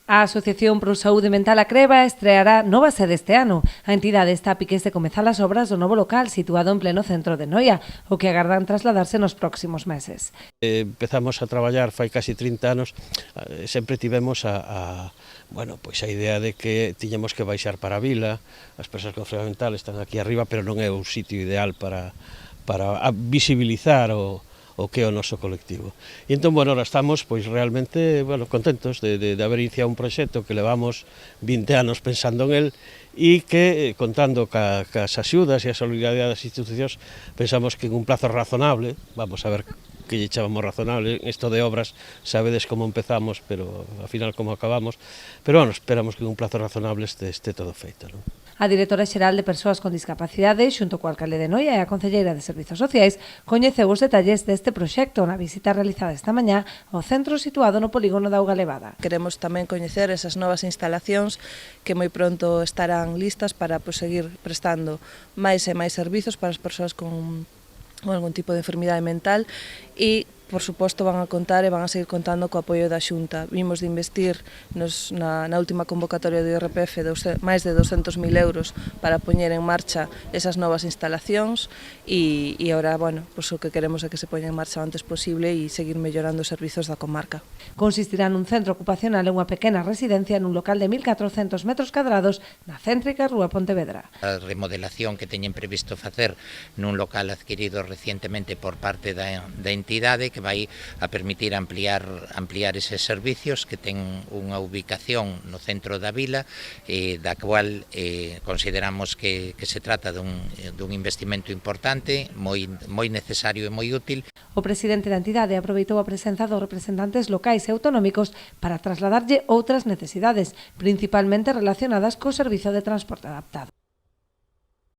A Asociación Pro Saúde Mental A Creba estreará nova sede este ano. A entidade está a piques de comezar as obras do novo local situado en pleno centro de Noia, o que agardan trasladarse nos próximos meses. Empezamos a traballar fai casi 30 anos, sempre tivemos a idea de que tiñamos que baixar para a vila, as persoas con enfermidade mental están aquí arriba, pero non é o sitio ideal para visibilizar o que é o noso colectivo. E entón, ahora estamos realmente contentos de haber iniciado un proxecto que levamos 20 anos pensando en él e que, contando cas axudas e a solidaridade das institucións, pensamos que en un plazo razonable, vamos a ver que lle chamamos razonable, isto de obras sabedes como empezamos, pero ao final como acabamos, pero esperamos que en un plazo razonable este todo feito, non? A directora xeral de Persoas con Discapacidade, xunto co alcalde de Noia e a concelleira de Servizos Sociais, coñeceu os detalles deste proxecto na visita realizada esta mañá ao centro situado no polígono da Auga Levada. Queremos tamén coñecer esas novas instalacións que moi pronto estarán listas para seguir prestando máis e máis servizos para as persoas con algún tipo de enfermidade mental e, por suposto, van a contar e van a seguir contando co apoio da Xunta. Vimos de investir na última convocatoria do IRPF máis de 200.000 euros para poñer en marcha esas novas instalacións e agora, o que queremos é que se poña en marcha o antes posible e seguir mellorando os servizos da comarca. Consistirá nun centro ocupacional e unha pequena residencia nun local de 1.400 metros cadrados na céntrica Rúa Pontevedra. A remodelación que teñen previsto facer nun local adquirido recientemente por parte da entidade que vai a permitir ampliar eses servicios que ten unha ubicación no centro da vila da cual consideramos que se trata dun investimento importante, moi necesario e moi útil. O presidente da entidade aproveitou a presenza dos representantes locais e autonómicos para trasladarlle outras necesidades, principalmente relacionadas co servizo de transporte adaptado.